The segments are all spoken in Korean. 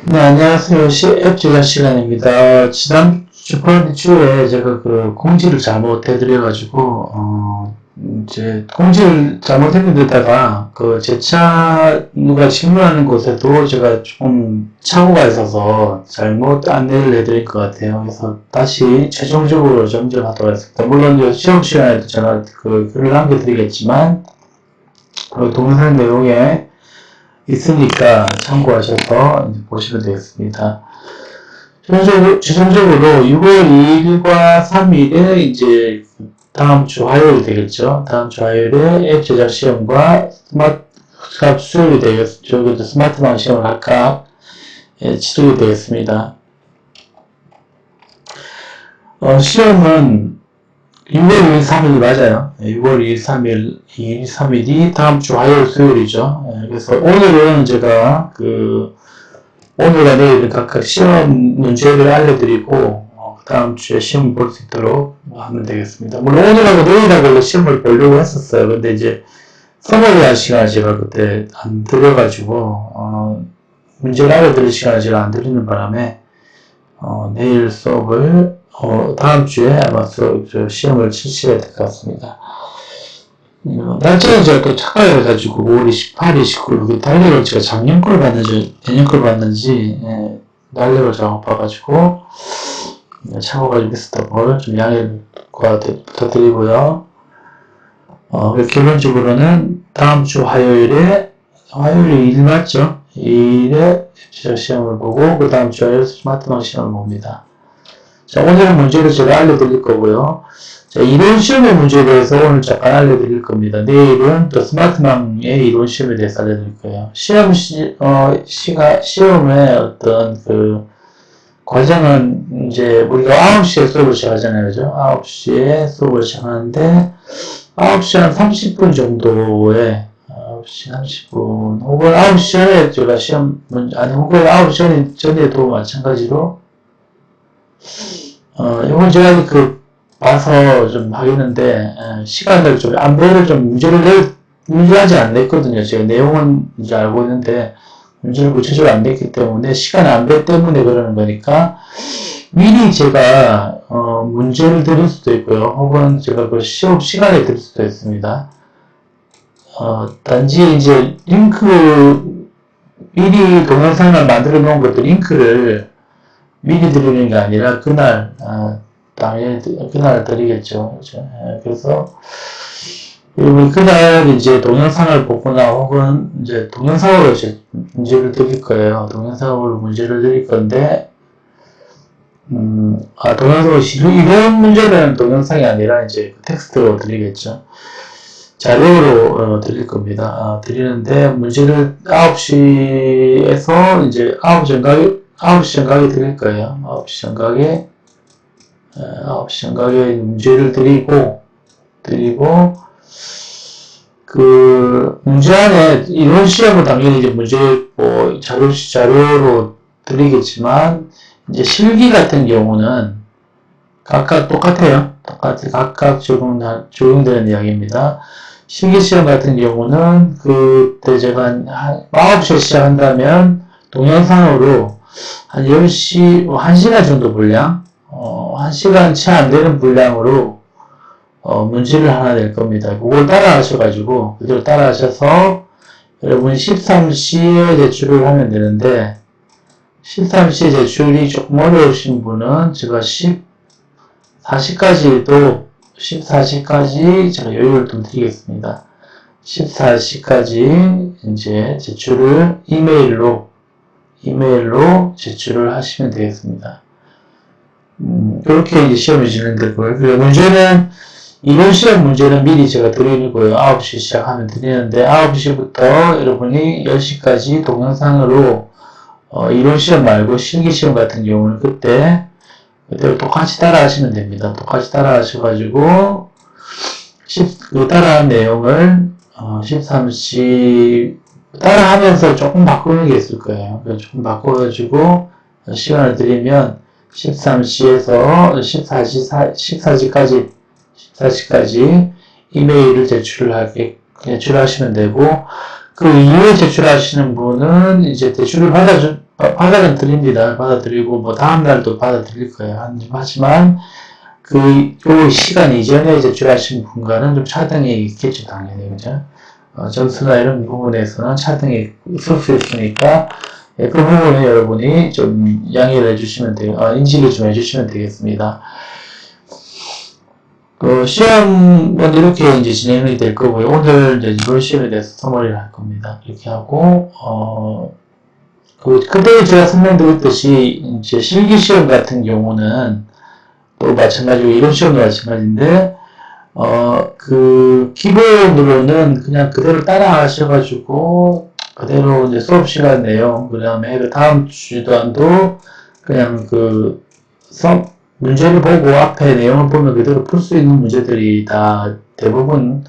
네, 안녕하세요. 앱 제작 시간입니다. 저번 주에 제가 그 공지를 잘못해드려가지고, 이제 공지를 잘못했는데다가 그 제 차 누가 직무하는 곳에도 제가 조금 착오가 있어서 잘못 안내를 해드릴 것 같아요. 그래서 다시 최종적으로 정정하도록 하겠습니다. 물론 이제 시험 시간에도 제가 그 글을 남겨드리겠지만, 그 동영상 내용에 있으니까 참고하셔서 이제 보시면 되겠습니다. 최종적으로 6월 2일과 3일에 이제 다음 주 화요일 되겠죠. 다음 주 화요일에 앱 제작 시험과 스마트 수업이 되겠죠. 스마트방 시험을 각각 치르게 되겠습니다. 시험은 6월 2일, 3일이 맞아요. 6월 2일, 2일, 3일이 다음 주 화요일, 수요일이죠. 그래서 오늘은 제가 오늘과 내일 각각 시험 문제를 알려드리고, 다음 주에 시험 볼 수 있도록 하면 되겠습니다. 물론 오늘하고 내일하고 시험을 보려고 했었어요. 근데 이제 서버에 대한 시간을 제가 그때 안 드려가지고, 문제를 알려드릴 시간을 제가 안 드리는 바람에, 내일 수업을, 다음 주에 아마 시험을 실시해야 될 것 같습니다. 날짜는 제가 또 착각해가지고 5월 28일, 29일, 달력을 제가 작년 걸 봤는지, 내년 걸 봤는지, 달력을 잘못 봐가지고, 착오가 좀 있었던 걸 좀 양해를 부탁드리고요. 결론적으로는 다음 주 화요일이 2일 맞죠? 2일에 시험을 보고, 그 다음 주 화요일 스마트방 시험을 봅니다. 자, 오늘은 문제를 제가 알려드릴 거고요. 자, 이론 시험의 문제에 대해서 오늘 잠깐 알려드릴 겁니다. 내일은 또 스마트망의 이론 시험에 대해서 알려드릴 거예요. 시험의 어떤 과정은 이제 우리가 9시에 수업을 시작하잖아요. 그죠? 9시에 수업을 시작하는데, 9시 한 30분 정도에, 9시 30분, 혹은 9시 전에 제가 혹은 9시 전에도 마찬가지로, 이건 제가 봐서 좀 하겠는데, 시간을 좀, 안배를 좀 문제를 아직 안 냈거든요. 제가 내용은 이제 알고 있는데, 문제를 구체적으로 안 냈기 때문에, 시간 안배 때문에 그러는 거니까, 미리 제가, 문제를 드릴 수도 있고요. 혹은 제가 그 시험 시간에 드릴 수도 있습니다. 단지 이제 미리 동영상을 만들어 놓은 것도 링크를 미리 드리는 게 아니라 당연히 그날 드리겠죠. 그렇죠? 그래서 그날 이제 동영상을 보거나 혹은 이제 동영상으로 이제 문제를 드릴 거예요. 동영상으로 문제를 드릴 건데, 동영상으로 이런 문제는 동영상이 아니라 이제 텍스트로 드리겠죠. 자료로 드릴 겁니다. 드리는데 문제를 9시에서 이제 9시 정각에 드릴 거예요. 9시 정각에 문제를 드리고, 문제 안에, 이론 시험은 당연히 이제 자료로 드리겠지만, 이제 실기 같은 경우는 각각 똑같아요. 각각 적용되는 이야기입니다. 실기 시험 같은 경우는 그때 제가 한 9시에 시작한다면, 동영상으로 한 10시, 1시간 정도 분량, 1시간 채 안 되는 분량으로, 문제를 하나 낼 겁니다. 그걸 따라하셔가지고, 그대로 따라하셔서, 여러분이 13시에 제출을 하면 되는데, 13시에 제출이 조금 어려우신 분은 제가 14시까지 제가 여유를 좀 드리겠습니다. 14시까지 이제 제출을 이메일로 제출을 하시면 되겠습니다. 그렇게 이제 시험이 진행되고요. 그리고 이론 시험 문제는 미리 제가 드리고요. 9시 시작하면 드리는데, 9시부터 여러분이 10시까지 동영상으로, 이론 시험 말고 실기 시험 같은 경우는 그때 똑같이 따라 하시면 됩니다. 똑같이 따라 하셔가지고, 따라한 내용을, 13시, 따라하면서 조금 바꾸는 게 있을 거예요. 조금 바꿔가지고, 시간을 드리면, 13시에서 14시까지 이메일을 제출하시면 되고, 그 이후에 제출하시는 분은 이제 대출을 받아는 드립니다. 받아드리고, 뭐, 다음날도 받아드릴 거예요. 하지만, 요 시간 이전에 제출하신 분과는 좀 차등이 있겠죠, 당연히. 그죠? 점수나 이런 부분에서는 차등이 있을 수 있으니까, 그 부분에 여러분이 좀 양해를 해주시면 인지를 좀 해주시면 되겠습니다. 시험은 이렇게 이제 진행이 될 거고요. 오늘 이제 이번 시험에 대해서 서머리를 할 겁니다. 이렇게 하고, 그때 제가 설명드렸듯이, 이제 실기시험 같은 경우는 또 마찬가지고, 이번 시험도 마찬가지인데, 기본으로는 그냥 그대로 따라 하셔가지고, 그대로 이제 수업 시간 내용, 그 다음에 다음 주단도 그냥 문제를 보고 앞에 내용을 보면 그대로 풀 수 있는 문제들이 다 대부분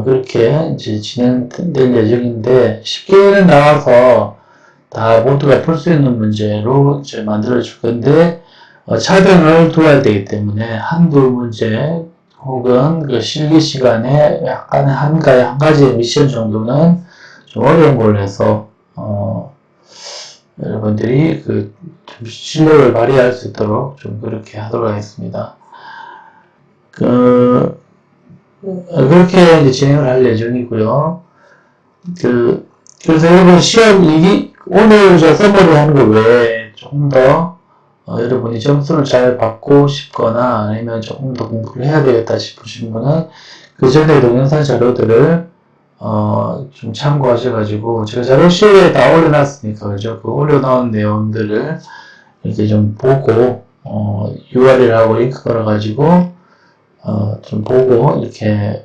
그렇게 이제 진행될 예정인데 쉽게는 나와서 다 모두가 풀 수 있는 문제로 이제 만들어 줄 건데 차등을 둬야 되기 때문에 한두 문제 혹은 그 실기 시간에 약간 한 가지 미션 정도는 좀 어려운 걸로 해서 여러분들이 좀 실력을 발휘할 수 있도록 좀 그렇게 하도록 하겠습니다. 그렇게 이제 진행을 할 예정이고요. 그래서 여러분 오늘 저 서머리 하는 거 외에 조금 더 여러분이 점수를 잘 받고 싶거나 아니면 조금 더 공부를 해야 되겠다 싶으신 분은 그 전에 동영상 자료들을 좀 참고하셔가지고, 제가 자료실에 다 올려놨으니까, 그죠? 올려놓은 내용들을 이렇게 좀 보고, URL하고 링크 걸어가지고, 좀 보고, 이렇게,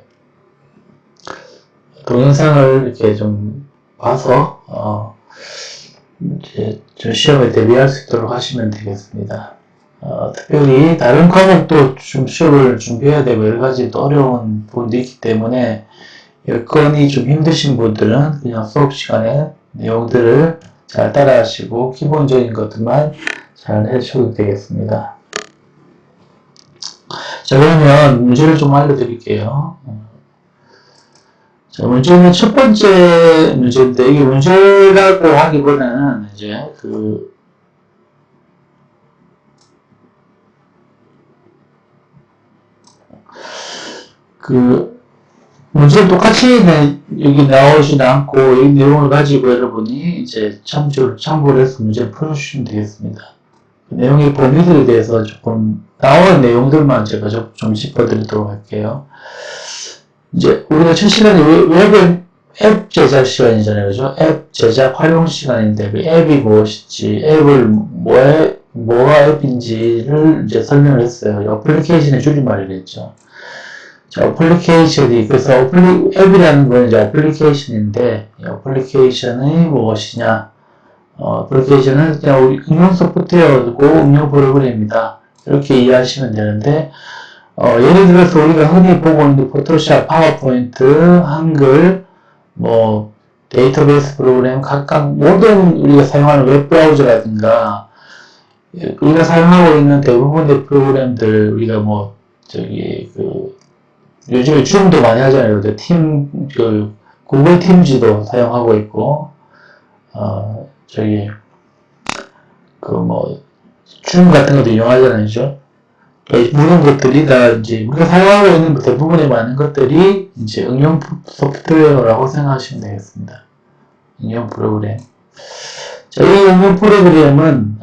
동영상을 이렇게 좀 봐서, 이제, 저 시험에 대비할 수 있도록 하시면 되겠습니다. 특별히 다른 과목도 좀 시험을 준비해야 되고, 여러 가지 또 어려운 부분도 있기 때문에, 여건이 좀 힘드신 분들은 그냥 수업 시간에 내용들을 잘 따라하시고 기본적인 것들만 잘 해주셔도 되겠습니다. 자, 그러면 문제를 좀 알려드릴게요. 자, 문제는 첫 번째 문제인데, 이게 문제라고 하기보다는 이제 문제는 똑같이 여기 나오진 않고 이 내용을 가지고 여러분이 이제 참고를 해서 문제를 풀어주시면 되겠습니다. 그 내용의 범위들에 대해서 조금 나오는 내용들만 제가 좀 짚어드리도록 할게요. 이제 우리가 첫 시간이 앱 제작 시간이잖아요, 그죠? 앱 제작 활용 시간인데 그 앱이 무엇인지, 앱을 뭐가 앱인지를 이제 설명을 했어요. 어플리케이션의 줄임말이겠죠. 자, 어플리케이션이, 그래서 앱이라는 건 이제 어플리케이션인데, 이 어플리케이션이 무엇이냐? 어플리케이션은 그냥 우리 응용 소프트웨어고 응용 프로그램입니다. 이렇게 이해하시면 되는데, 예를 들어서 우리가 흔히 보고 있는 포토샵, 파워포인트, 한글, 데이터베이스 프로그램, 각각 모든 우리가 사용하는 웹브라우저라든가, 우리가 사용하고 있는 대부분의 프로그램들, 우리가 요즘에 줌도 많이 하잖아요. 구글 팀즈도 사용하고 있고, 줌 같은 것도 이용하잖아요. 그죠? 모든 것들이 다 이제 우리가 사용하고 있는 대부분의 많은 것들이 이제 응용 소프트웨어라고 생각하시면 되겠습니다. 응용 프로그램. 자, 이 응용 프로그램은,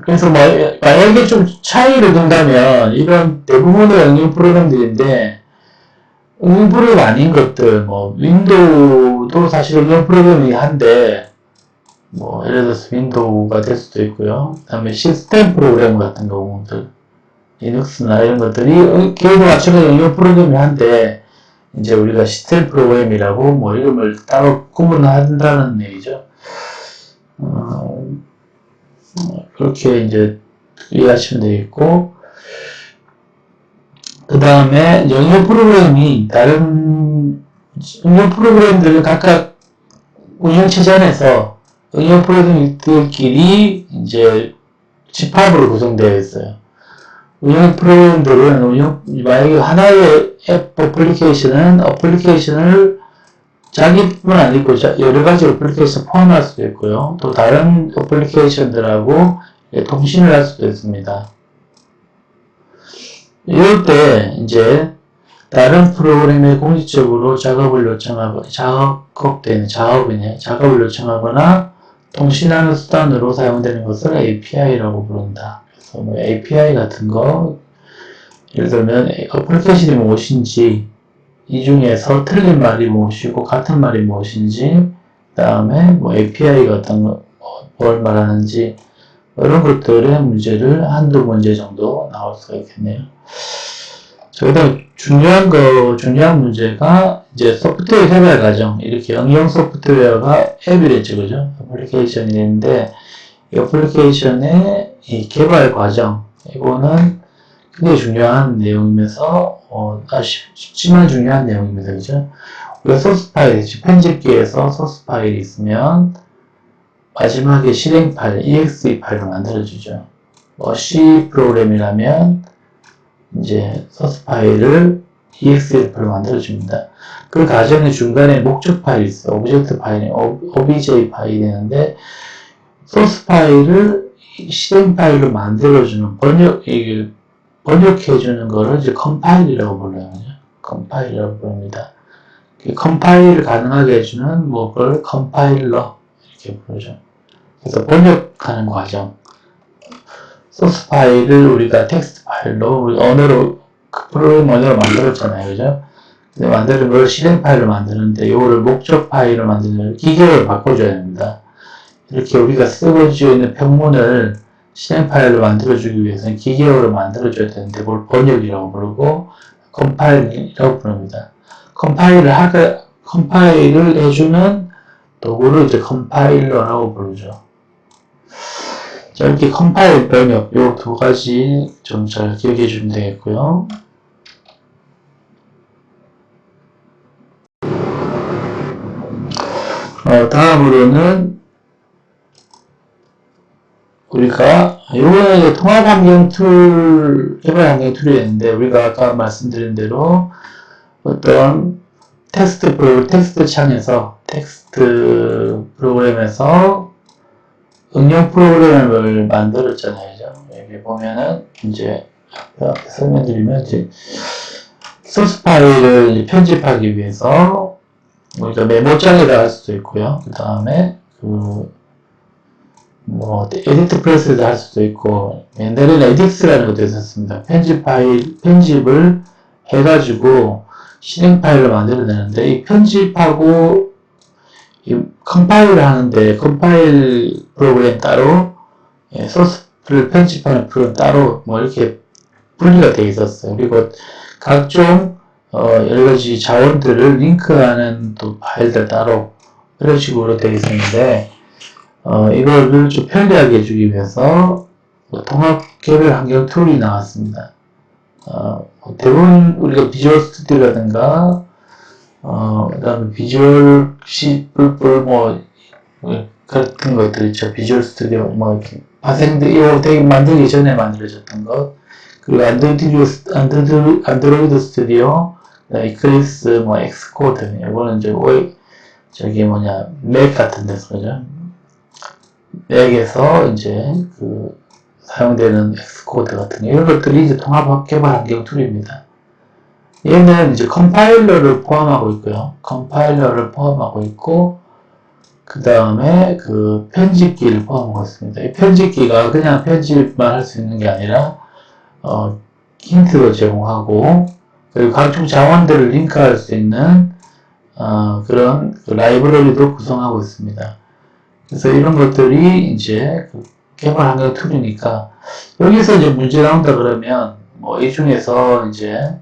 그래서 만약에 좀 차이를 둔다면 이런 대부분의 응용 프로그램들인데 응용 프로그램 아닌 것들 윈도우도 사실 응용 프로그램이 한데 예를 들어서 윈도우가 될 수도 있고요. 그 다음에 시스템 프로그램 같은 경우들 리눅스나 이런 것들이 기본에 맞추는 응용 프로그램이 한데 이제 우리가 시스템 프로그램이라고 이름을 따로 구분한다는 얘기죠. 그렇게 이제 이해하시면 되겠고, 그 다음에 응용 프로그램이 다른 응용 프로그램들은 각각 운영체제 안에서 응용 프로그램들끼리 이제 집합으로 구성되어 있어요. 운영 프로그램들은 만약에 하나의 앱 어플리케이션을 자기뿐 아니고 여러 가지 어플리케이션 포함할 수도 있고요. 또 다른 어플리케이션들하고 통신을 할 수도 있습니다. 이럴 때 이제 다른 프로그램에 공식적으로 작업을 요청하거나 통신하는 수단으로 사용되는 것을 API라고 부른다. 그래서 뭐 API 같은 거, 예를 들면 어플리케이션이 무엇인지, 이 중에서 틀린 말이 무엇이고 같은 말이 무엇인지, 그 다음에 뭐 API가 어떤 거, 뭘 말하는지, 이런 것들의 문제를 한두 문제 정도 나올 수가 있겠네요. 자, 그 다음 중요한 문제가 이제 소프트웨어 개발 과정, 이렇게 응용 소프트웨어가 앱이 됐죠, 그죠? 어플리케이션이 있는데, 이 어플리케이션의 이 개발 과정, 이거는 굉장히 중요한 내용이면서, 쉽지만 중요한 내용입니다, 그죠? 우리가 소스 파일, 편집기에서 소스 파일이 있으면, 마지막에 실행 파일, exe 파일을 만들어주죠. 뭐 C 프로그램이라면, 이제 소스 파일을 exe 파일로 만들어줍니다. 그 과정의 중간에 목적 파일이 있어요. 오브젝트 파일이, obj 파일이 되는데, 소스 파일을 실행 파일로 만들어주는, 번역해주는 거를 이제 컴파일이라고 불러요. 컴파일이라고 부릅니다. 컴파일을 가능하게 해주는 그걸 컴파일러, 이렇게 부르죠. 그래서 번역하는 과정. 소스 파일을 우리가 텍스트 파일로, 언어로, 프로그램 언어로 만들었잖아요. 그죠? 만드는 걸 실행 파일로 만드는데, 이거를 목적 파일로 만들려면 기계를 바꿔줘야 됩니다. 이렇게 우리가 쓰고 있는 평문을 실행 파일로 만들어주기 위해서는 기계어로 만들어줘야 되는데, 그걸 번역이라고 부르고, 컴파일이라고 부릅니다. 컴파일을 해주는 도구를 이제 컴파일러라고 부르죠. 자, 이렇게 컴파일, 번역, 요 두 가지 좀 잘 기억해 주면 되겠고요. 다음으로는 우리가 요번에 통합환경 툴, 개발환경 툴이었는데, 우리가 아까 말씀드린 대로 어떤 텍스트 창에서, 텍스트 프로그램에서 응용 프로그램을 만들었잖아요. 여기 보면은, 이제, 앞에 설명드리면, 이제, 소스 파일을 편집하기 위해서, 우리가 메모장에다 할 수도 있고요. 그 다음에, 에디트 프레스에도 할 수도 있고, 옛날에는 에딕스라는 것도 있었습니다. 편집을 해가지고, 실행 파일을 만들어내는데, 이 편집하고, 이 컴파일을 하는데 컴파일 프로그램 따로 소스를 편집하는 프로그램 따로 이렇게 분리가 되어 있었어요. 그리고 각종 여러 가지 자원들을 링크하는 또 파일들 따로 이런 식으로 되어 있었는데 이거를 좀 편리하게 해주기 위해서 통합 개별 환경 툴이 나왔습니다. 대부분 우리가 비주얼 스튜디오라든가 그 다음에 비주얼 C++, 같은 것들 있죠. 비주얼 스튜디오, 이렇게, 이거 되게 만들기 전에 만들어졌던 것. 그리고 안드로이드 스튜디오, 이클립스, 엑스코드. 이거는 이제, 맥 같은 데서, 그죠? 맥에서 이제, 사용되는 엑스코드 같은 거. 이런 것들이 이제 통합 개발 환경 툴입니다. 얘는 이제 컴파일러를 포함하고 있고요. 컴파일러를 포함하고 있고, 그 다음에 편집기를 포함하고 있습니다. 이 편집기가 그냥 편집만 할 수 있는 게 아니라, 힌트도 제공하고, 그리고 각종 자원들을 링크할 수 있는, 그런 라이브러리도 구성하고 있습니다. 그래서 이런 것들이 이제 개발 환경 툴이니까, 여기서 이제 문제 나온다 그러면, 이 중에서 이제,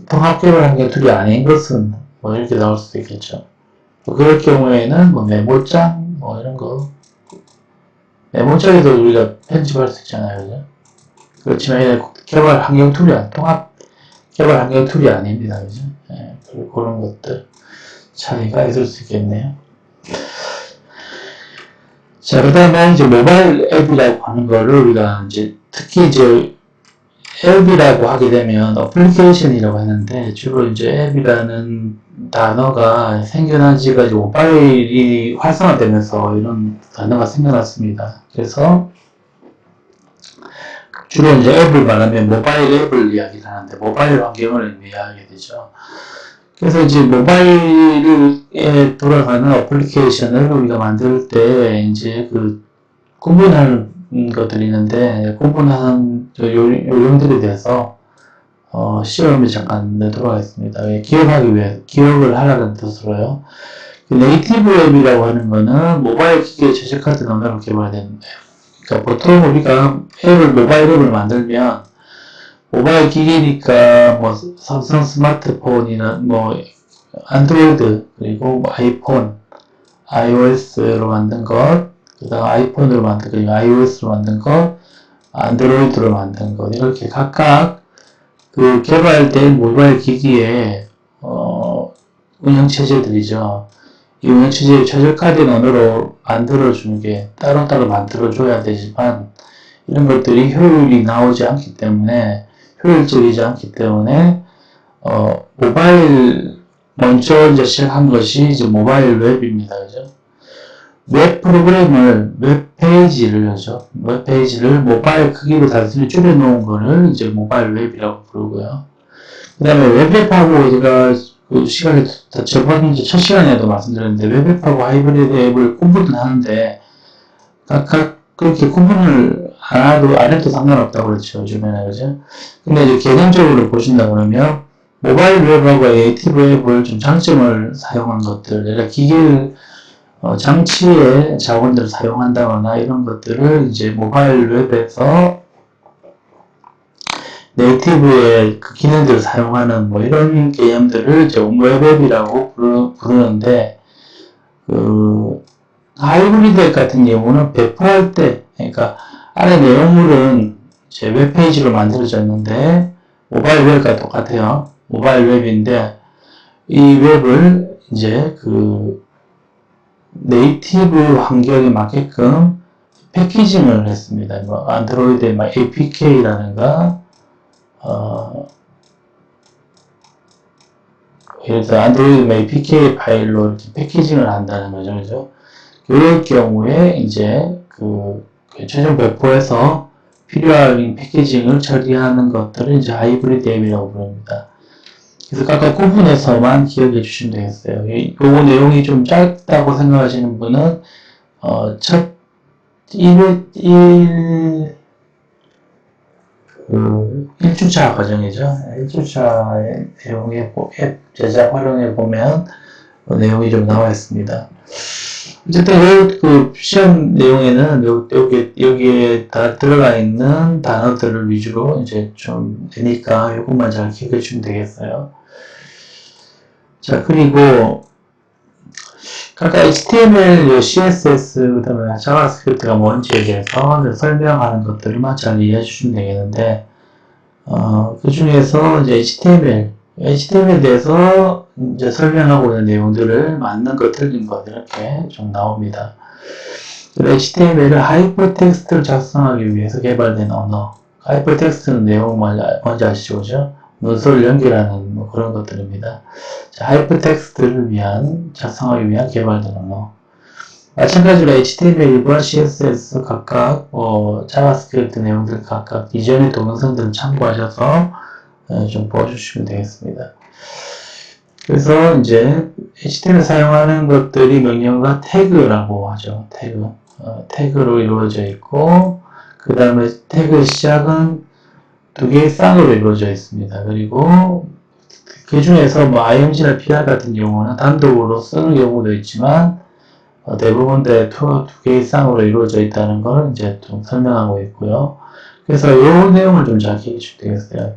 통합 개발 환경 툴이 아닌 것은 이렇게 나올 수도 있겠죠. 그럴 경우에는 메모장 이런 거 메모장에도 우리가 편집할 수 있잖아요, 그죠? 그렇지만 얘는 개발 환경 툴이 통합 개발 환경 툴이 아닙니다, 그죠? 그런 것들 차이가 있을 수 있겠네요. 자, 그 다음에 이제 모바일 앱이라고 하는 거를 우리가 이제 특히 이제 앱이라고 하게 되면 어플리케이션이라고 하는데 주로 이제 앱이라는 단어가 생겨난 지가 이제 모바일이 활성화되면서 이런 단어가 생겨났습니다. 그래서 주로 이제 앱을 말하면 모바일 앱을 이야기를 하는데 모바일 환경을 이야기하게 되죠. 그래서 이제 모바일에 돌아가는 어플리케이션을 우리가 만들 때 이제 그 구분하는 것들이 있는데 구분하는 요령들에 대해서 시험에 잠깐 내도록 하겠습니다. 기억하기 위해 기억을 하라는 뜻으로요. 네이티브 앱이라고 하는 거는 모바일 기기에 최적화된 언어로 개발된 앱. 그러니까 보통 우리가 모바일 앱을 만들면 모바일 기기니까 뭐 삼성 스마트폰이나 뭐 안드로이드 그리고 뭐 아이폰, iOS로 만든 것, 그다음 아이폰으로 만든 것, iOS로 만든 것, 안드로이드로 만든 것 이렇게 각각 그 개발된 모바일 기기에 운영체제들이죠. 이 운영체제에 최적화된 언어로 만들어주는 게 따로따로 만들어줘야 되지만 이런 것들이 효율이 나오지 않기 때문에 효율적이지 않기 때문에 모바일 먼저 이제 시작한 것이 이제 모바일 웹입니다. 그죠? 웹 프로그램을 웹페이지를 하죠. 웹페이지를 모바일 크기로 단순히 줄여놓은 거를 이제 모바일 웹이라고 부르고요. 그 다음에 웹앱하고 제가 그 시간에 저번 이제 첫 시간에도 말씀드렸는데 웹앱하고 하이브리드 앱을 구분을 하는데 각각 그렇게 구분을 안 해도 상관없다고 그랬죠. 요즘에는 그죠? 근데 이제 개념적으로 보신다 그러면 모바일 웹하고 네이티브 웹을 좀 장점을 사용한 것들, 그러니까 기계를 장치의 자원들을 사용한다거나 이런 것들을 이제 모바일 웹에서 네이티브의 그 기능들을 사용하는 뭐 이런 개념들을 이제 웹앱이라고 부르는데 그 하이브리드 앱 같은 경우는 배포할 때 그러니까 안에 내용물은 제 웹페이지로 만들어졌는데 모바일 웹과 똑같아요. 모바일 웹인데 이 웹을 이제 그 네이티브 환경에 맞게끔 패키징을 했습니다. 뭐 안드로이드의 APK라든가 예를 들어 안드로이드 APK 파일로 이렇게 패키징을 한다는 거죠. 그죠? 이럴 경우에 이제 그 최종 배포해서 필요한 패키징을 처리하는 것들을 이제 하이브리드 앱이라고 부릅니다. 그래서 각각 구분해서만 기억해 주시면 되겠어요. 요 내용이 좀 짧다고 생각하시는 분은 첫 1주차 과정이죠. 1주차의 내용의 앱 제작 활용해 보면 내용이 좀 나와 있습니다. 어쨌든 그 시험 내용에는 여기에 다 들어가 있는 단어들을 위주로 이제 좀 되니까 이것만 잘 기억해 주시면 되겠어요. 자, 그리고 각각 HTML, CSS, 그 다음에 자바스크립트가 뭔지에 대해서 설명하는 것들만 잘 이해해 주시면 되겠는데, 그 중에서 이제 HTML에 대해서 이제 설명하고 있는 내용들을 맞는 것, 틀린 것, 이렇게 좀 나옵니다. HTML은 하이퍼텍스트를 작성하기 위해서 개발된 언어. 하이퍼텍스트는 내용 뭔지 아시죠? 그죠? 문서를 연결하는 뭐 그런 것들입니다. 자, 하이퍼텍스트를 작성하기 위한 개발된 언어. 마찬가지로 HTML과 CSS 각각 자바스크립트 내용들 각각 이전의 동영상들을 참고하셔서 좀 보아주시면 되겠습니다. 그래서 이제 HTML 사용하는 것들이 명령어가 태그라고 하죠. 태그로 이루어져 있고 그 다음에 태그의 시작은 두 개의 쌍으로 이루어져 있습니다. 그리고 그 중에서 뭐 ing나 pr 같은 경우는 단독으로 쓰는 경우도 있지만 대부분 두 개의 쌍으로 이루어져 있다는 걸 이제 좀 설명하고 있고요. 그래서 이 내용을 좀 잘 기억해 주시면 되겠어요.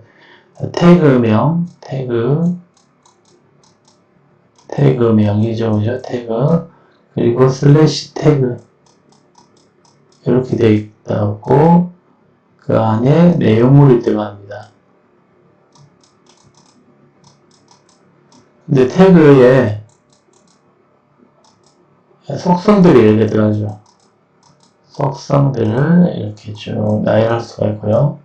태그명, 태그명이죠, 그죠? 태그. 그리고 슬래시 태그. 이렇게 되어 있다고, 그 안에 내용물이 들어갑니다. 근데 태그에 속성들이 이렇게 들어가죠. 속성들을 이렇게 쭉 나열할 수가 있고요.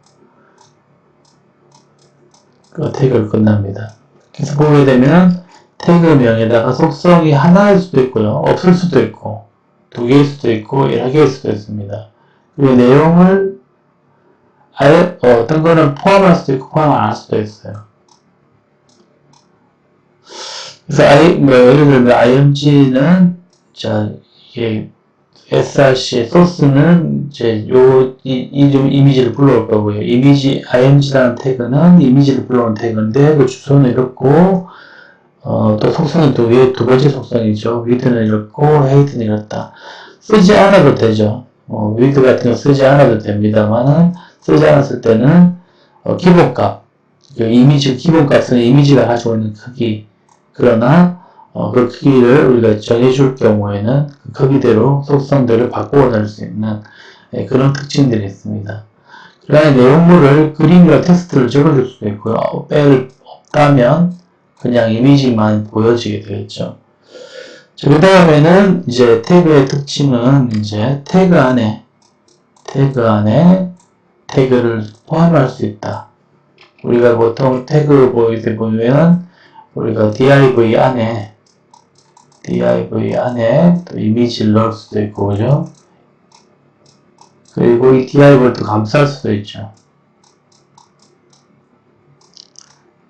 그 태그가 끝납니다. 그래서 보게 되면 태그명에다가 속성이 하나일 수도 있고요. 없을 수도 있고, 두 개일 수도 있고, 여러 개일 수도 있습니다. 그리고 내용을 아예 어떤 거는 포함할 수도 있고, 포함 안 할 수도 있어요. 그래서 예를 들면 img는, 자, 이게 src 소스는 이제 이미지를 불러올 거고요. img라는 태그는 이미지를 불러오는 태그인데, 그 주소는 이렇고, 또 속성은 두 번째 속성이죠. width는 이렇고, height는 이렇다. 쓰지 않아도 되죠. width 같은 거 쓰지 않아도 됩니다만은, 쓰지 않았을 때는, 기본값, 기본값은 이미지가 가지고 있는 크기, 그러나, 그 크기를 우리가 정해줄 경우에는 그 크기대로 속성들을 바꾸어 넣을 수 있는 그런 특징들이 있습니다. 그 다음에 내용물을 그림이나 텍스트를 적어줄 수도 있고요. 뺄 없다면 그냥 이미지만 보여지게 되겠죠. 자, 그 다음에는 이제 태그의 특징은 이제 태그 안에 태그를 포함할 수 있다. 우리가 보통 태그 보면 우리가 div 안에 또 이미지를 넣을 수도 있고, 그죠? 그리고 이 div를 또 감쌀 수도 있죠.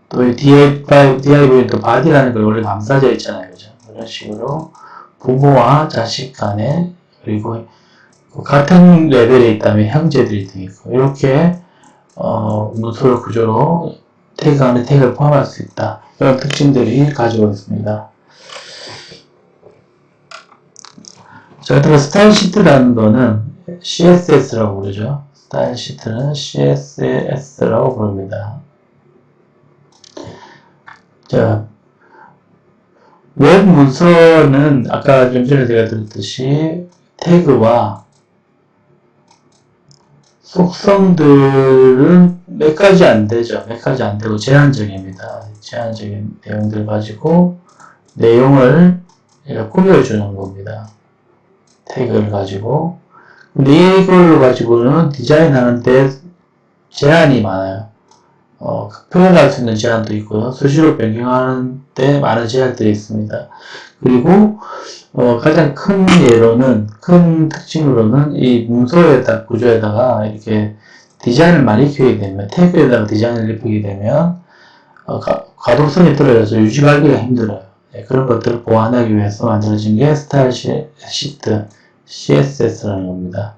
또 이 div는 또 body라는 걸 원래 감싸져 있잖아요, 그죠? 이런 식으로 부모와 자식 간에, 그리고 같은 레벨에 있다면 형제들이 되겠고, 이렇게 문서 구조로 태그 안에 태그를 포함할 수 있다. 이런 특징들이 가지고 있습니다. 자, 그다음에 스타일 시트라는 거는 CSS라고 부르죠. 스타일 시트는 CSS라고 부릅니다. 자, 웹 문서는 아까 좀 전에 제가 드렸듯이 태그와 속성들은 몇 가지 안 되죠. 몇 가지 안 되고 제한적입니다. 제한적인 내용들 가지고 내용을 꾸며주는 겁니다. 태그를 가지고. 근데 이걸 가지고는 디자인하는데 제한이 많아요. 표현할 수 있는 제한도 있고요. 수시로 변경하는 데 많은 제한들이 있습니다. 그리고 가장 큰 특징으로는 이 문서에다 구조에다가 이렇게 디자인을 많이 입히게 되면, 태그에다가 디자인을 입히게 되면 가독성이 떨어져서 유지하기가 힘들어요. 네, 그런 것들을 보완하기 위해서 만들어진 게 스타일 시트 CSS라는 겁니다.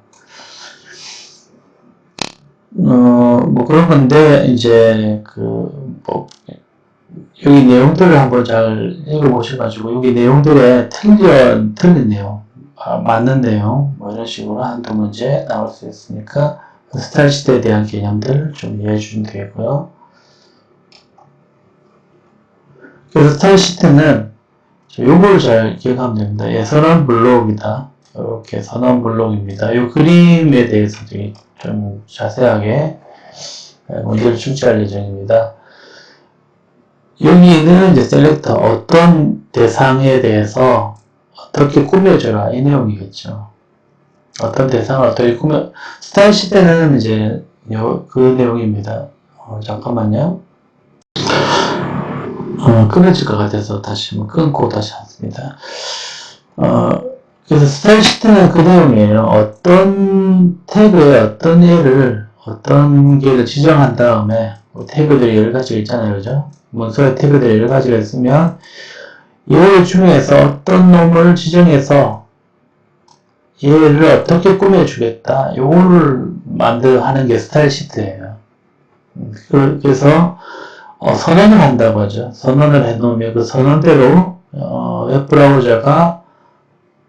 뭐 그런 건데, 이제 여기 내용들을 한번 잘 읽어보셔가지고, 여기 내용들에 틀린 내용, 맞는 내용, 뭐 이런 식으로 한두 문제 나올 수 있으니까, 스타일 시트에 대한 개념들을 좀 이해해 주시면 되겠고요. 그래서 스타일 시트는, 요걸 잘 기억하면 됩니다. 예, 선언 블록이다. 이렇게 선언 블록입니다. 이 그림에 대해서 좀 자세하게 문제를 출제할 예정입니다. 여기는 이제 셀렉터, 어떤 대상에 대해서 어떻게 꾸며줘라, 이 내용이겠죠. 어떤 대상을 어떻게 스타일 시트는 이제 그 내용입니다. 잠깐만요. 끊어질 것 같아서 다시 끊고 다시 하겠습니다. 그래서 스타일 시트는 그 내용이에요. 어떤 태그에 어떤 개를 지정한 다음에, 태그들이 여러 가지가 있잖아요, 그죠? 문서에 태그들이 여러 가지가 있으면, 이 중에서 어떤 놈을 지정해서 얘를 어떻게 꾸며주겠다, 요거를 하는 게 스타일 시트예요. 그래서 선언을 한다고 하죠. 선언을 해놓으면 그 선언대로 웹브라우저가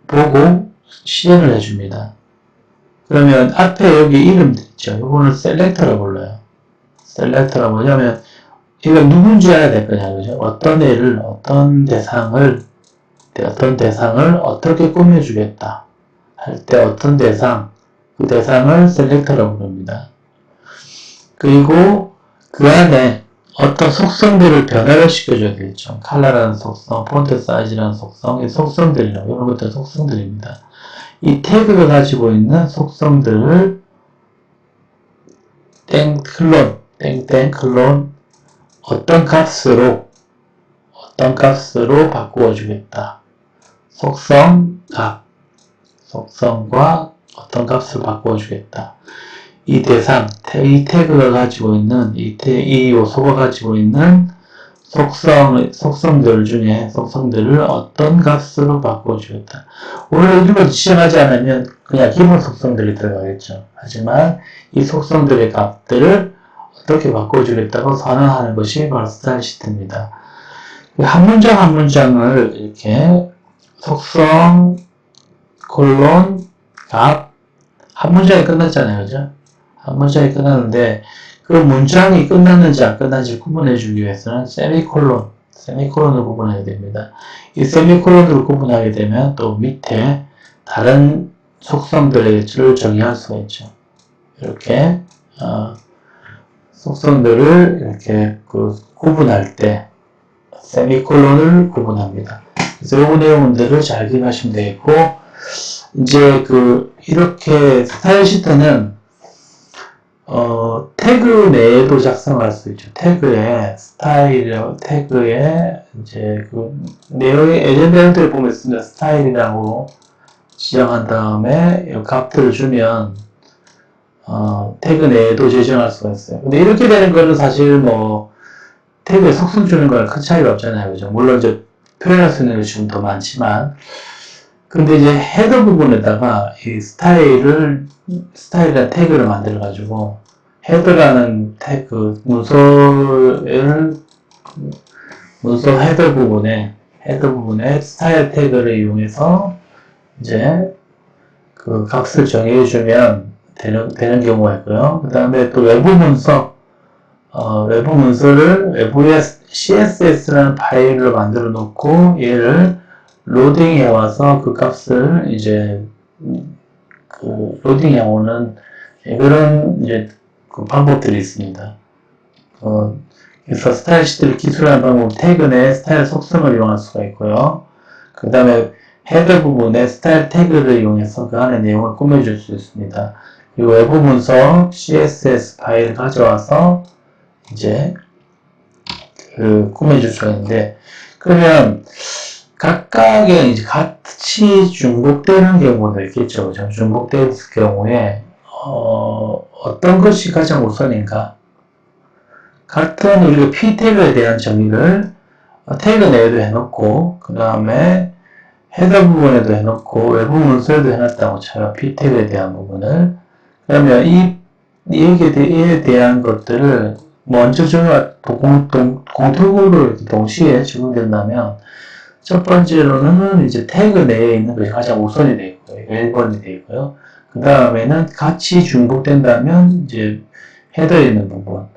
보고 실행을 해줍니다. 그러면 앞에 여기 이름들 있죠. 이거는 셀렉터라고 불러요. 셀렉터라고 뭐냐면 이거 누군지 알아야 될 거냐, 그죠? 어떤 애를, 어떤 대상을 어떻게 꾸며주겠다 할 때 어떤 대상, 그 대상을 셀렉터라고 부릅니다. 그리고 그 안에 어떤 속성들을 변화를 시켜줘야 되겠죠. 컬러라는 속성, 폰트 사이즈라는 속성, 이 속성들이라고, 이런 것들 속성들입니다. 이 태그가 가지고 있는 속성들을 땡 클론 어떤 값으로 바꾸어 주겠다. 속성과 어떤 값을 바꾸어 주겠다. 이 대상, 이 태그가 가지고 있는, 이 요소가 가지고 있는 속성들을 어떤 값으로 바꾸어 주겠다. 원래 이런 걸 지정하지 않으면 그냥 기본 속성들이 들어가겠죠. 하지만 이 속성들의 값들을 어떻게 바꾸어 주겠다고 선언하는 것이 바로 스타일 시트입니다. 한 문장 한 문장을 이렇게 속성, 값, 한 문장이 끝났잖아요. 그죠? 한 문장이 끝났는데 그 문장이 끝났는지 안 끝났는지 구분해 주기 위해서는 세미콜론을 구분하게 됩니다. 이 세미콜론을 구분하게 되면 또 밑에 다른 속성들을 정의할 수가 있죠. 이렇게 속성들을 이렇게 구분할 때 세미콜론을 구분합니다. 그래서 이 내용들을 잘 기억하시면 되겠고, 이제 이렇게 스타일 시트는 태그 내에도 작성할 수 있죠. 태그에 이제 내용의 엘리멘트를 보면 있습니다. 스타일이라고 지정한 다음에 값들을 주면 태그 내에도 지정할 수가 있어요. 근데 이렇게 되는 거는 사실 태그에 속성 주는 거랑 큰 차이가 없잖아요. 그죠? 물론 이제 표현할 수 있는 것이 좀 더 많지만, 근데 이제 헤더 부분에다가 이 스타일이라는 태그를 만들어가지고, 헤더라는 태그, 문서 헤더 부분에 스타일 태그를 이용해서 이제 값을 정해주면 되는 경우가 있고요. 그 다음에 또 외부 문서를 외부에 CSS라는 파일을 만들어 놓고 얘를 로딩해 와서 그 값을 이제 로딩해 오는 그런 이제 방법들이 있습니다. 그래서 스타일 시트를 기술하는 방법은 태그 내 스타일 속성을 이용할 수가 있고요. 그 다음에 헤더 부분에 스타일 태그를 이용해서 그 안에 내용을 꾸며줄 수 있습니다. 그리고 외부 문서 CSS 파일을 가져와서 이제 꾸며줄 수가 있는데, 그러면 각각의 이제 같이 중복되는 경우도 있겠죠. 중복될 경우에 어떤 것이 가장 우선인가? 같은 우리가 p 태그에 대한 정의를 태그 내에도 해놓고, 그 다음에 헤더 부분에도 해놓고 외부 문서에도 해놨다고 쳐요. p 태그에 대한 부분을. 그러면 여기에 대한 것들을 먼저 공통으로 동시에 적용된다면, 첫 번째로는 이제 태그 내에 있는 것이 가장 우선이 되어 있고요. 1번이 되어 있고요. 그 다음에는 같이 중복된다면 이제 헤더에 있는 부분,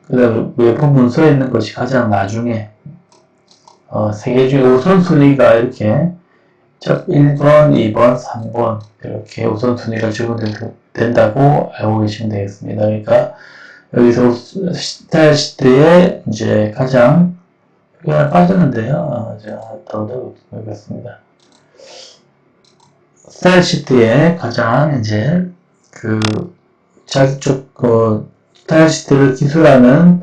그 다음에 외부 문서에 있는 것이 가장 나중에, 세 개 중에 우선순위가 이렇게 1번, 2번, 3번 이렇게 우선순위가 적용된다고 알고 계시면 되겠습니다. 그러니까 여기서 스타일 시트에 이제 가장 하나 빠졌는데요. 제가 더 보겠습니다. 스타일 시트에 가장 이제 스타일 시트를 기술하는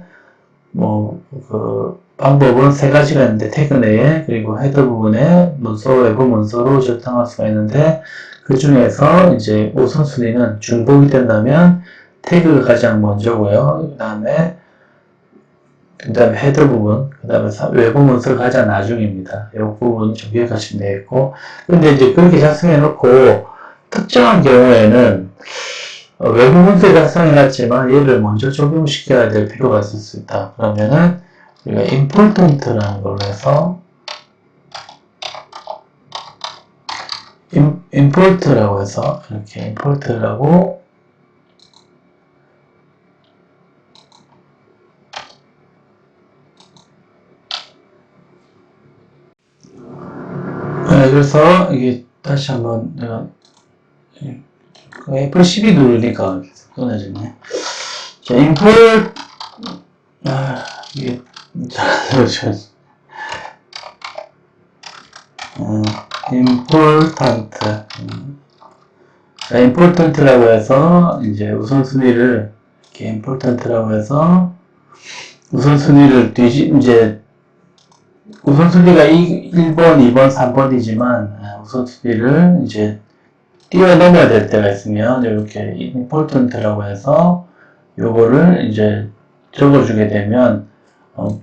방법은 세 가지가 있는데, 태그 내에 그리고 헤더 부분에 외부 문서로 저장할 수가 있는데, 그 중에서 이제 우선순위는 중복이 된다면 태그가 가장 먼저고요. 그 다음에 헤더 부분, 그 다음에 외부 문서가 가장 나중입니다. 이 부분 좀 기억하시면 되겠고, 근데 이제 그렇게 작성해 놓고 특정한 경우에는 외부 문서에 작성해 놨지만 얘를 먼저 적용시켜야 될 필요가 있을 수 있다. 그러면은 우리가 important라는 걸로 해서 import라고 해서 이렇게 import라고 그래서 이게 다시 한번 내가 F12 누르니까 끊어지네. 자, import 이게 important important라고 해서 이제 우선순위를 이렇게 important라고 해서 우선순위를 이제 우선순위가 1번, 2번, 3번이지만 우선순위를 이제 뛰어넘어야 될 때가 있으면 이렇게 important라고 해서 요거를 이제 적어주게 되면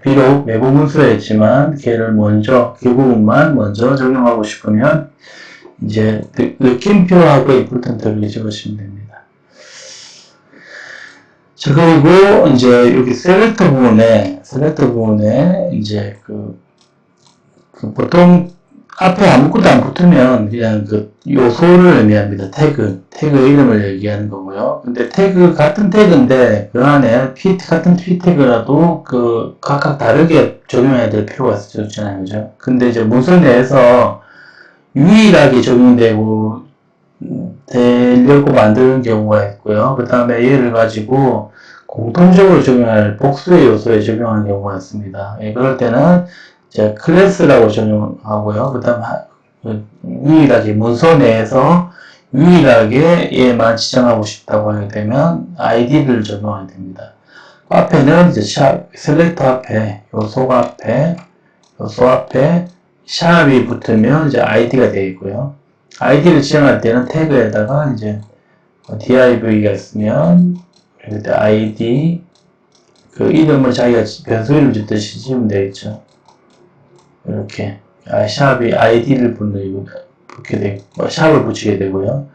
비록 외부 문서에 있지만 걔를 먼저 그 부분만 먼저 적용하고 싶으면 이제 느낌표하고 important를 적으시면 됩니다. 자, 그리고 이제 여기 셀렉터 부분에 이제 보통 앞에 아무것도 안 붙으면 그냥 그 요소를 의미합니다. 태그 이름을 얘기하는 거고요. 근데 같은 태그인데 그 안에 같은 P 태그라도 각각 다르게 적용해야 될 필요가 있잖아요. 그죠? 근데 이제 문서 내에서 유일하게 적용되고 되려고 만드는 경우가 있고요. 그 다음에 얘를 가지고 공통적으로 적용할 복수의 요소에 적용하는 경우가 있습니다. 그럴 때는 이제 클래스라고 적용하고요. 그 다음 유일하게 문서 내에서 유일하게 얘만 지정하고 싶다고 하게 되면 id를 적용하게 됩니다. 앞에는 이제 셀렉터 앞에 요소 앞에 샵이 붙으면 이제 id가 되어 있고요. id를 지정할 때는 태그에다가 이제 div가 있으면 그때 id 이름을 자기가 변수 이름 짓듯이 지으면 되겠죠. 이렇게 샵이 id를 붙게 되고 샵을 붙이게 되고요.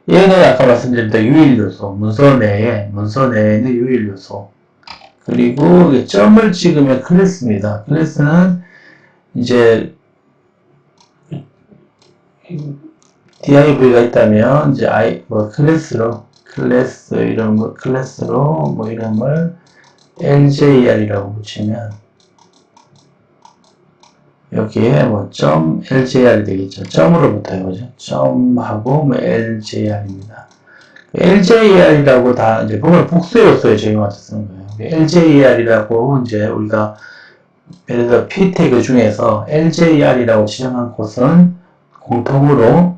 얘는 아까 말씀드린 유일 요소, 문서 내에 있는 유일 요소. 그리고 점을 찍으면 클래스입니다. 클래스는 이제 div가 있다면 이제 클래스로 이름을 ljar이라고 붙이면 여기에 .ljar이 되겠죠. 점으로 붙어요. 그죠? 점하고 ljar입니다. ljar이라고 다 이제 보면 복수의 요소에 적용해서 쓰는 거예요. ljar이라고 이제 우리가 예를 들어 p 태그 중에서 ljar이라고 지정한 곳은 공통으로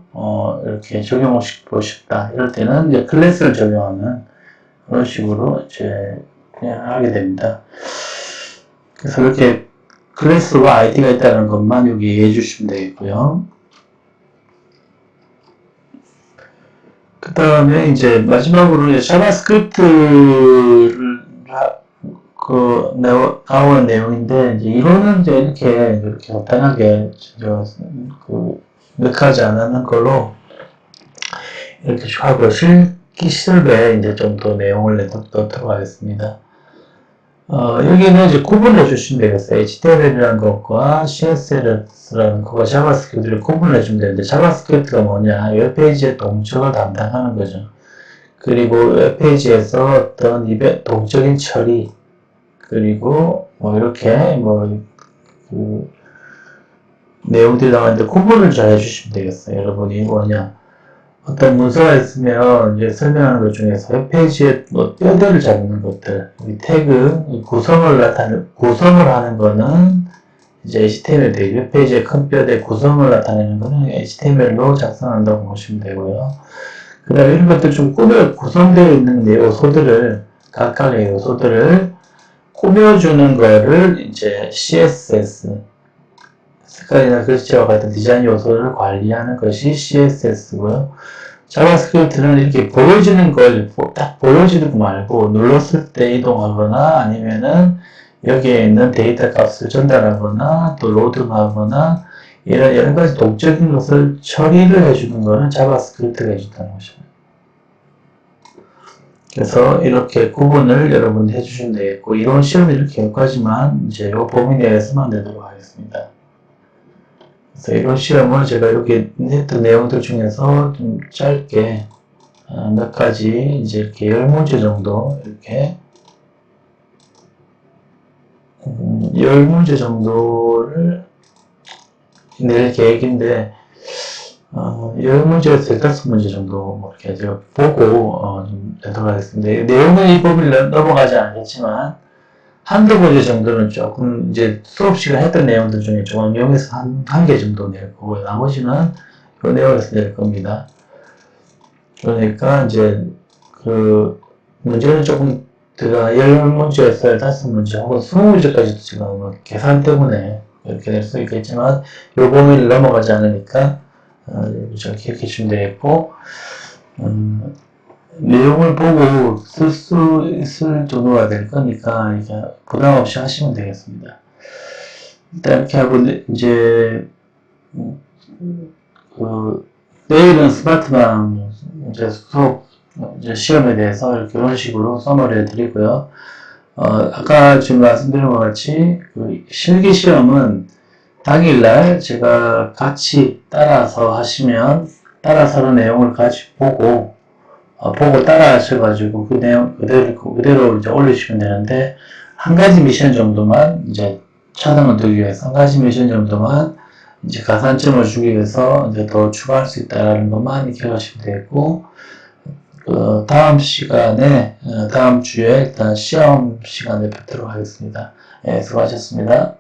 이렇게 적용하고 싶다. 이럴 때는 이제 클래스를 적용하면 그런 식으로 이제 그냥 하게 됩니다. 그래서 이렇게 클래스와 id가 있다는 것만 여기 이해해 주시면 되겠고요. 그 다음에 이제 마지막으로 자바스크립트를 나오는 내용인데 이제 이론은 이제 이렇게 간단하게 몇 가지 안 하는 걸로 이렇게 쭉 하고 실습에 이제 좀 더 내용을 넣도록 하겠습니다. 여기는 이제 구분해 주시면 되겠어요. HTML이라는 것과 CSS라는 것과 자바스크립트를 구분해 주면 되는데, 자바스크립트가 뭐냐? 웹페이지의 동적을 담당하는 거죠. 그리고 웹페이지에서 어떤 동적인 처리, 그리고 이렇게 내용들이 나왔는데 구분을 잘 해주시면 되겠어요. 여러분이 뭐냐? 어떤 문서가 있으면 이제 설명하는 것 중에서 웹페이지에 뼈대를 잡는 것들, 태그, 구성을 하는 거는 이제 HTML 되고, 웹페이지의 큰 뼈대 구성을 나타내는 거는 HTML로 작성한다고 보시면 되고요. 그 다음에 이런 것들 좀 구성되어 있는 요소들을, 각각의 요소들을 꾸며주는 거를 이제 CSS, 색깔이나 글씨와 같은 디자인 요소를 관리하는 것이 CSS고요. 자바스크립트는 이렇게 보여지는 걸 딱 보여지는 거 말고 눌렀을 때 이동하거나 아니면은 여기에 있는 데이터 값을 전달하거나 또 로드하거나 이런 여러 가지 동적인 것을 처리를 해주는 것은 자바스크립트가 해준다는 것입니다. 그래서 이렇게 구분을 여러분이 해주시면 되겠고, 이론 시험은 이렇게 여기까지만 이제 이 범위 내에서만 내도록 하겠습니다. 그래서 이런 시험을 제가 이렇게 했던 내용들 중에서 좀 짧게 몇 가지 이제 이렇게 10문제 정도 이렇게 10문제 정도를 낼 계획인데 10문제에서 15문제 정도 이렇게 보고 좀 내도록 하겠습니다. 내용은 이 범위를 넘어가지 않겠지만 한두 문제 정도는 조금 이제 수업 시간 했던 내용들 중에 좀 응용해서 한 개 정도 낼 거고요. 나머지는 이 내용에서 낼 겁니다. 그러니까 이제 문제는 조금 제가 10문제에서 15문제 혹은 20문제까지도 지금 계산 때문에 이렇게 될 수 있겠지만 이 범위를 넘어가지 않으니까 좀 기억해 주시면 되겠고 내용을 보고 쓸 수 있을 정도가 될 거니까 이제 부담 없이 하시면 되겠습니다. 일단 이렇게 하고 이제 내일은 스마트방 이제 수업 이제 시험에 대해서 이런 식으로 서머리 해드리고요. 아까 지금 말씀드린 것 같이 그 실기 시험은 당일날 제가 같이 따라서 하시면 따라서 내용을 같이 보고 따라 하셔가지고 그 내용 그대로 이제 올리시면 되는데 한 가지 미션 정도만 이제 차등을 두기 위해서 한 가지 미션 정도만 이제 가산점을 주기 위해서 이제 더 추가할 수 있다는 것만 기억하시면 되겠고 다음 시간에 다음 주에 일단 시험 시간에 뵙도록 하겠습니다. 예, 수고하셨습니다.